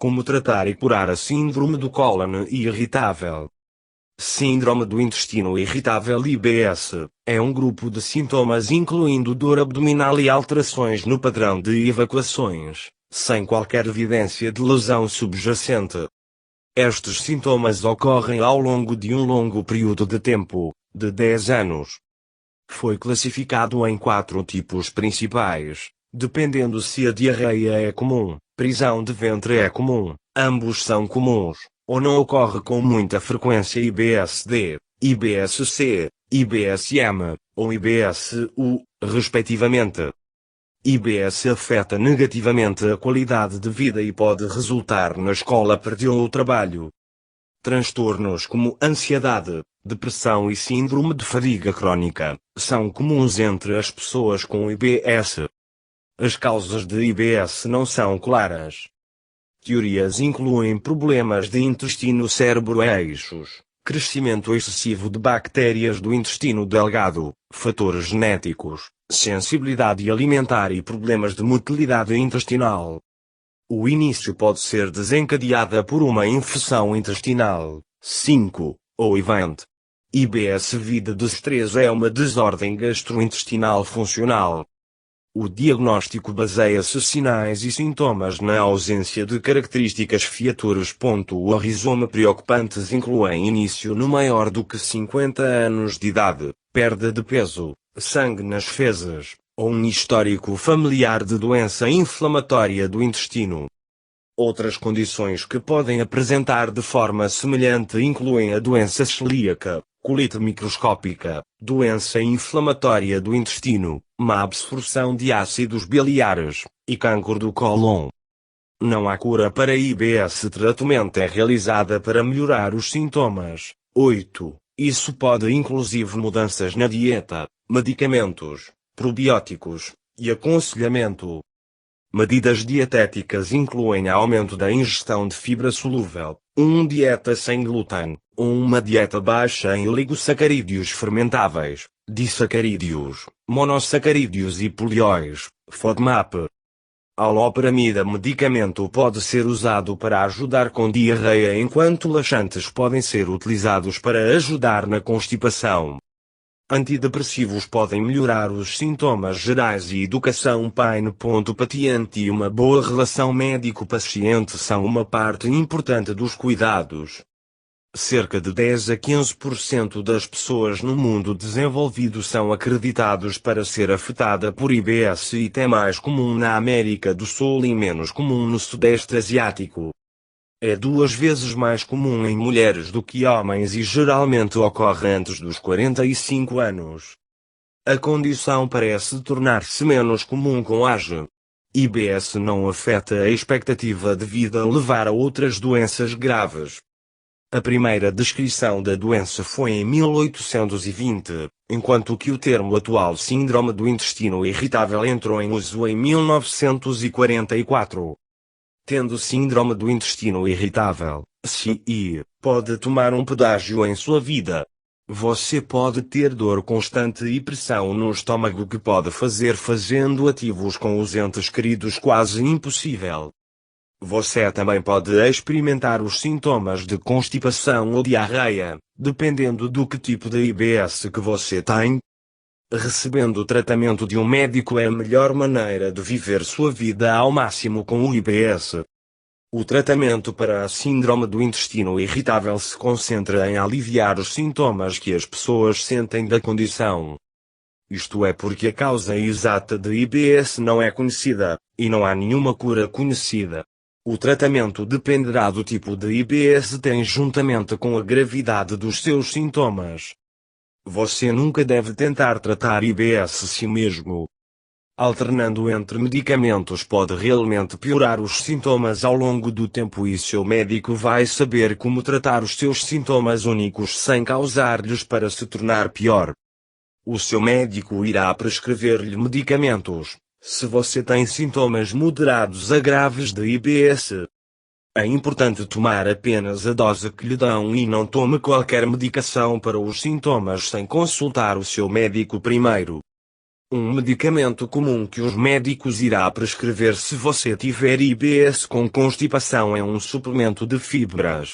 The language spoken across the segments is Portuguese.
Como tratar e curar a síndrome do cólon irritável? Síndrome do intestino irritável (IBS) é um grupo de sintomas incluindo dor abdominal e alterações no padrão de evacuações, sem qualquer evidência de lesão subjacente. Estes sintomas ocorrem ao longo de um longo período de tempo, de 10 anos. Foi classificado em 4 tipos principais, dependendo se a diarreia é comum, prisão de ventre é comum, ambos são comuns, ou não ocorre com muita frequência IBS-D, IBS-C, IBS-M, ou IBS-U, respectivamente. IBS afeta negativamente a qualidade de vida e pode resultar na escola perda ou trabalho. Transtornos como ansiedade, depressão e síndrome de fadiga crônica são comuns entre as pessoas com IBS. As causas de IBS não são claras. Teorias incluem problemas de intestino-cérebro-eixos, crescimento excessivo de bactérias do intestino delgado, fatores genéticos, sensibilidade alimentar e problemas de motilidade intestinal. O início pode ser desencadeada por uma infecção intestinal. 5. Ou event. IBS vida de estresse é uma desordem gastrointestinal funcional. O diagnóstico baseia-se sinais e sintomas na ausência de características fiaturas. O rizoma preocupantes incluem início no maior do que 50 anos de idade, perda de peso, sangue nas fezes, ou um histórico familiar de doença inflamatória do intestino. Outras condições que podem apresentar de forma semelhante incluem a doença celíaca, colite microscópica, doença inflamatória do intestino, má absorção de ácidos biliares, e câncer do cólon. Não há cura para IBS. Tratamento é realizada para melhorar os sintomas. 8. Isso pode inclusive mudanças na dieta, medicamentos, probióticos, e aconselhamento. Medidas dietéticas incluem aumento da ingestão de fibra solúvel, dieta sem glúten, uma dieta baixa em oligosacarídeos fermentáveis, disacarídeos, monossacarídeos e polióis, FODMAP. Aloperamida. Medicamento pode ser usado para ajudar com diarreia, enquanto laxantes podem ser utilizados para ajudar na constipação. Antidepressivos podem melhorar os sintomas gerais e educação. Pain. Paciente e uma boa relação médico-paciente são uma parte importante dos cuidados. Cerca de 10 a 15% das pessoas no mundo desenvolvido são acreditados para ser afetada por IBS e é mais comum na América do Sul e menos comum no Sudeste Asiático. É 2 vezes mais comum em mulheres do que homens e geralmente ocorre antes dos 45 anos. A condição parece tornar-se menos comum com a age. IBS não afeta a expectativa de vida, levar a outras doenças graves. A primeira descrição da doença foi em 1820, enquanto que o termo atual síndrome do intestino irritável entrou em uso em 1944. Tendo síndrome do intestino irritável, (SI), pode tomar um pedágio em sua vida. Você pode ter dor constante e pressão no estômago que pode fazer fazendo ativos com os entes queridos quase impossível. Você também pode experimentar os sintomas de constipação ou diarreia, dependendo do que tipo de IBS que você tem. Recebendo o tratamento de um médico é a melhor maneira de viver sua vida ao máximo com o IBS. O tratamento para a síndrome do intestino irritável se concentra em aliviar os sintomas que as pessoas sentem da condição. Isto é porque a causa exata de IBS não é conhecida, e não há nenhuma cura conhecida. O tratamento dependerá do tipo de IBS que tem juntamente com a gravidade dos seus sintomas. Você nunca deve tentar tratar IBS si mesmo. Alternando entre medicamentos pode realmente piorar os sintomas ao longo do tempo e seu médico vai saber como tratar os seus sintomas únicos sem causar-lhes para se tornar pior. O seu médico irá prescrever-lhe medicamentos, se você tem sintomas moderados a graves de IBS. É importante tomar apenas a dose que lhe dão e não tome qualquer medicação para os sintomas sem consultar o seu médico primeiro. Um medicamento comum que os médicos irá prescrever se você tiver IBS com constipação é um suplemento de fibras.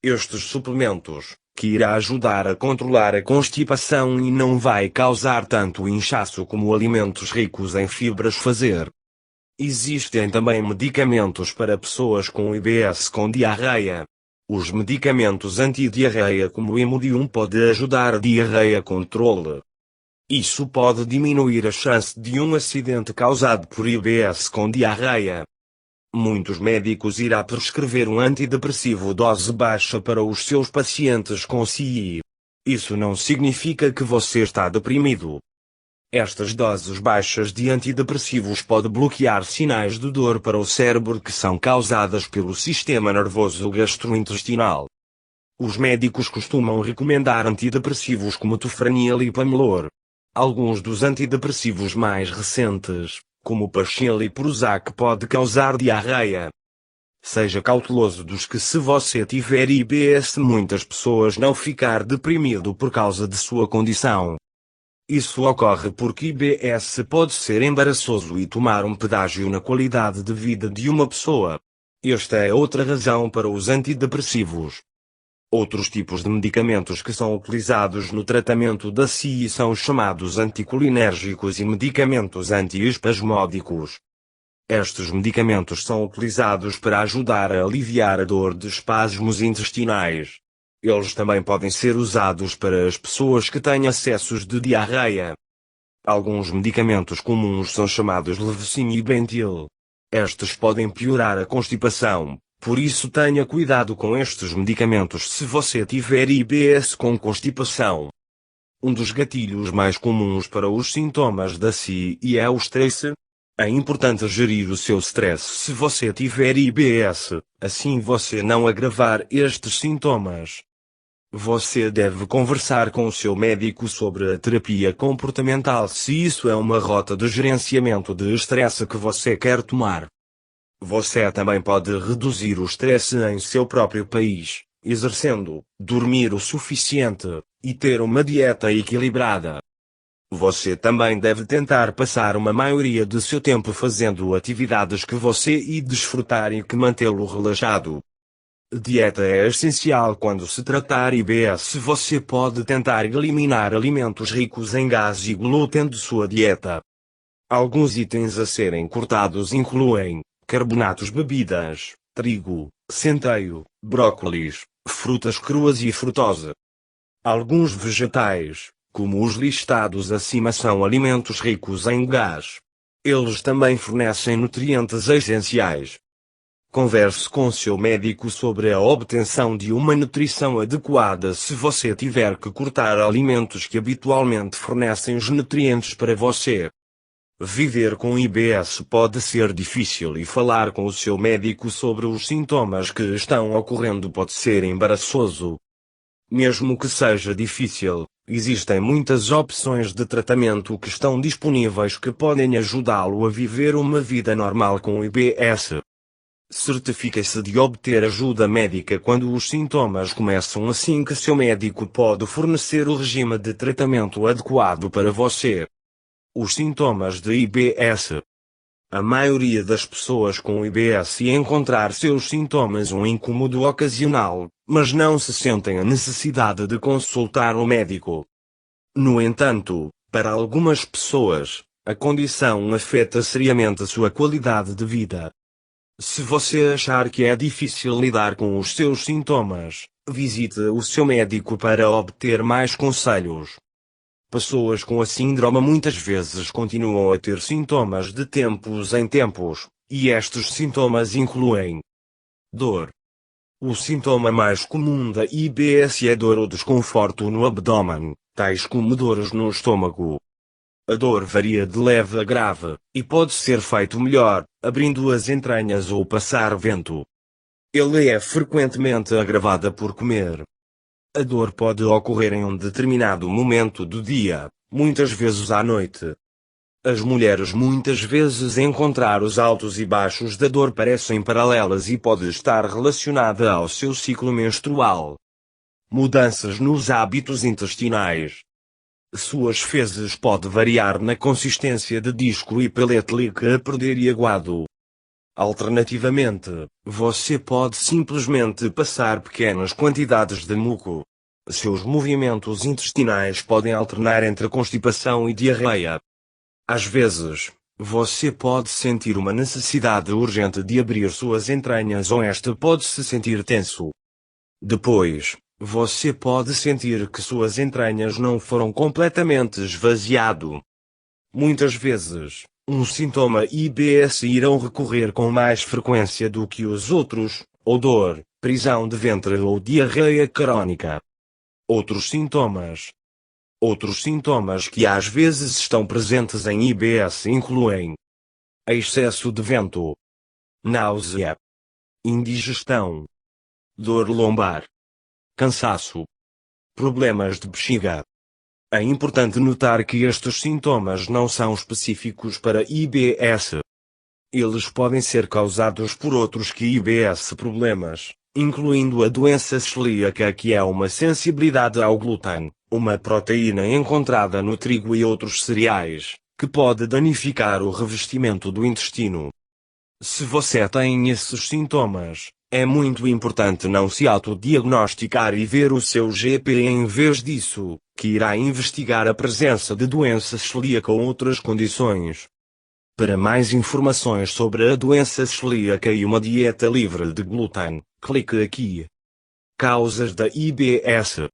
Estes suplementos, que irá ajudar a controlar a constipação e não vai causar tanto inchaço como alimentos ricos em fibras fazer. Existem também medicamentos para pessoas com IBS com diarreia. Os medicamentos anti-diarreia como o Imodium pode ajudar a diarreia controle. Isso pode diminuir a chance de um acidente causado por IBS com diarreia. Muitos médicos irá prescrever um antidepressivo dose baixa para os seus pacientes com CI. Isso não significa que você está deprimido. Estas doses baixas de antidepressivos podem bloquear sinais de dor para o cérebro que são causadas pelo sistema nervoso gastrointestinal. Os médicos costumam recomendar antidepressivos como Tofranil e Pamelor. Alguns dos antidepressivos mais recentes, como Paxil e Prozac, pode causar diarreia. Seja cauteloso dos que se você tiver IBS muitas pessoas não ficar deprimido por causa de sua condição. Isso ocorre porque IBS pode ser embaraçoso e tomar um pedágio na qualidade de vida de uma pessoa. Esta é outra razão para os antidepressivos. Outros tipos de medicamentos que são utilizados no tratamento da CI são os chamados anticolinérgicos e medicamentos antiespasmódicos. Estes medicamentos são utilizados para ajudar a aliviar a dor de espasmos intestinais. Eles também podem ser usados para as pessoas que têm acessos de diarreia. Alguns medicamentos comuns são chamados Levocin e Bentil. Estes podem piorar a constipação. Por isso tenha cuidado com estes medicamentos se você tiver IBS com constipação. Um dos gatilhos mais comuns para os sintomas da CI é o stress. É importante gerir o seu stress se você tiver IBS, assim você não agravar estes sintomas. Você deve conversar com o seu médico sobre a terapia comportamental se isso é uma rota de gerenciamento de estresse que você quer tomar. Você também pode reduzir o estresse em seu próprio país, exercendo, dormir o suficiente, e ter uma dieta equilibrada. Você também deve tentar passar uma maioria de seu tempo fazendo atividades que você e desfrutar e que mantê-lo relaxado. Dieta é essencial quando se tratar IBS. Você pode tentar eliminar alimentos ricos em gás e glúten de sua dieta. Alguns itens a serem cortados incluem carbonatos, bebidas, trigo, centeio, brócolis, frutas cruas e frutose. Alguns vegetais, como os listados acima, são alimentos ricos em gás. Eles também fornecem nutrientes essenciais. Converse com seu médico sobre a obtenção de uma nutrição adequada se você tiver que cortar alimentos que habitualmente fornecem os nutrientes para você. Viver com IBS pode ser difícil e falar com o seu médico sobre os sintomas que estão ocorrendo pode ser embaraçoso. Mesmo que seja difícil, existem muitas opções de tratamento que estão disponíveis que podem ajudá-lo a viver uma vida normal com IBS. Certifique-se de obter ajuda médica quando os sintomas começam, assim que seu médico pode fornecer o regime de tratamento adequado para você. Os sintomas de IBS. A maioria das pessoas com IBS encontrar seus sintomas um incômodo ocasional, mas não se sentem a necessidade de consultar um médico. No entanto, para algumas pessoas, a condição afeta seriamente sua qualidade de vida. Se você achar que é difícil lidar com os seus sintomas, visite o seu médico para obter mais conselhos. Pessoas com a síndrome muitas vezes continuam a ter sintomas de tempos em tempos, e estes sintomas incluem dor. O sintoma mais comum da IBS é dor ou desconforto no abdômen, tais como dores no estômago. A dor varia de leve a grave, e pode ser feito melhor, abrindo as entranhas ou passar vento. Ele é frequentemente agravada por comer. A dor pode ocorrer em um determinado momento do dia, muitas vezes à noite. As mulheres muitas vezes encontrar os altos e baixos da dor parecem paralelas e pode estar relacionada ao seu ciclo menstrual. Mudanças nos hábitos intestinais. Suas fezes podem variar na consistência de disco e peletlic a perder e aguado. Alternativamente, você pode simplesmente passar pequenas quantidades de muco. Seus movimentos intestinais podem alternar entre constipação e diarreia. Às vezes, você pode sentir uma necessidade urgente de abrir suas entranhas ou este pode se sentir tenso. Depois, você pode sentir que suas entranhas não foram completamente esvaziado. Muitas vezes, um sintoma IBS irão recorrer com mais frequência do que os outros, ou dor, prisão de ventre ou diarreia crônica. Outros sintomas que às vezes estão presentes em IBS incluem excesso de vento, náusea, indigestão, dor lombar, cansaço, problemas de bexiga. É importante notar que estes sintomas não são específicos para IBS. Eles podem ser causados por outros que IBS problemas, incluindo a doença celíaca, que é uma sensibilidade ao glúten, uma proteína encontrada no trigo e outros cereais, que pode danificar o revestimento do intestino. Se você tem esses sintomas, é muito importante não se autodiagnosticar e ver o seu GP em vez disso, que irá investigar a presença de doença celíaca ou outras condições. Para mais informações sobre a doença celíaca e uma dieta livre de glúten, clique aqui. Causas da IBS: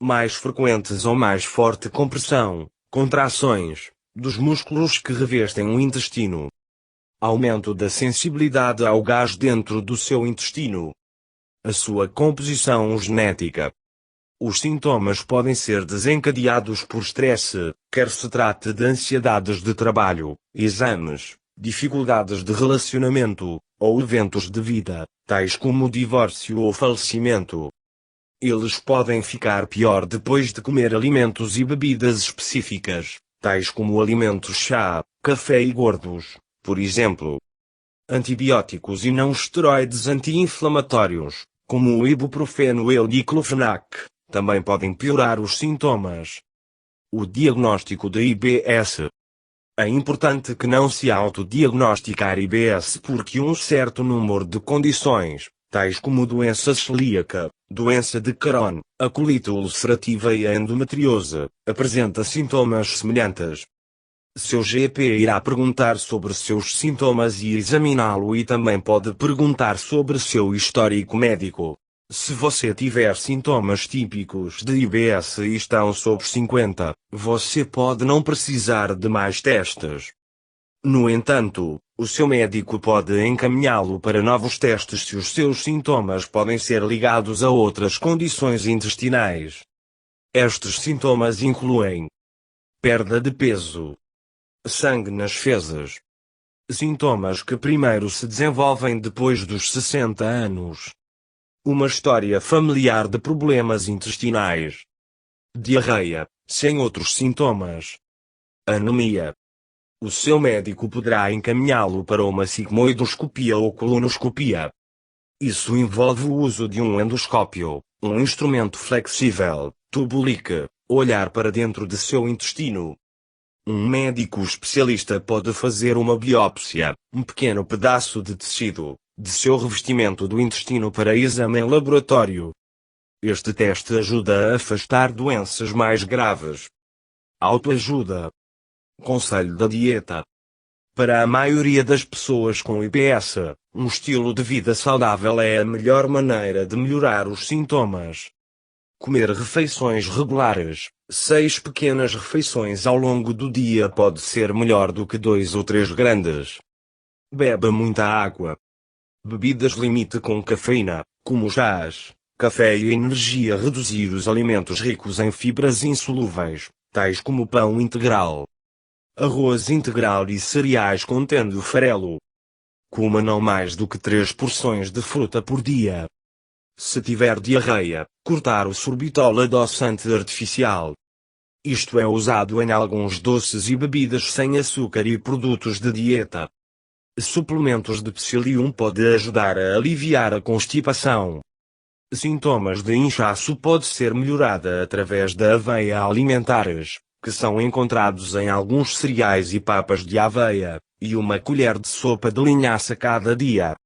mais frequentes ou mais forte compressão, contrações, dos músculos que revestem o intestino. Aumento da sensibilidade ao gás dentro do seu intestino. A sua composição genética. Os sintomas podem ser desencadeados por estresse, quer se trate de ansiedades de trabalho, exames, dificuldades de relacionamento, ou eventos de vida, tais como divórcio ou falecimento. Eles podem ficar pior depois de comer alimentos e bebidas específicas, tais como alimentos chá, café e gordos, por exemplo. Antibióticos e não esteroides anti-inflamatórios, como o ibuprofeno e o diclofenac, também podem piorar os sintomas. O diagnóstico de IBS. É importante que não se autodiagnosticar IBS porque um certo número de condições, tais como doença celíaca, doença de Crohn, a colite ulcerativa e a endometriose, apresenta sintomas semelhantes. Seu GP irá perguntar sobre seus sintomas e examiná-lo e também pode perguntar sobre seu histórico médico. Se você tiver sintomas típicos de IBS e estão sobre 50, você pode não precisar de mais testes. No entanto, o seu médico pode encaminhá-lo para novos testes se os seus sintomas podem ser ligados a outras condições intestinais. Estes sintomas incluem perda de peso, sangue nas fezes. Sintomas que primeiro se desenvolvem depois dos 60 anos. Uma história familiar de problemas intestinais. Diarreia, sem outros sintomas. Anemia. O seu médico poderá encaminhá-lo para uma sigmoidoscopia ou colonoscopia. Isso envolve o uso de um endoscópio, um instrumento flexível, tubulique, olhar para dentro de seu intestino. Um médico especialista pode fazer uma biópsia, um pequeno pedaço de tecido, de seu revestimento do intestino para exame em laboratório. Este teste ajuda a afastar doenças mais graves. Autoajuda. Conselho da dieta. Para a maioria das pessoas com IBS, um estilo de vida saudável é a melhor maneira de melhorar os sintomas. Comer refeições regulares, 6 pequenas refeições ao longo do dia pode ser melhor do que 2 ou 3 grandes. Beba muita água. Bebidas limite com cafeína, como chás, café e energia. Reduzir os alimentos ricos em fibras insolúveis, tais como pão integral, arroz integral e cereais contendo farelo. Coma não mais do que 3 porções de fruta por dia. Se tiver diarreia, cortar o sorbitol adoçante artificial. Isto é usado em alguns doces e bebidas sem açúcar e produtos de dieta. Suplementos de psyllium pode ajudar a aliviar a constipação. Sintomas de inchaço pode ser melhorada através da aveia alimentares, que são encontrados em alguns cereais e papas de aveia, e uma colher de sopa de linhaça cada dia.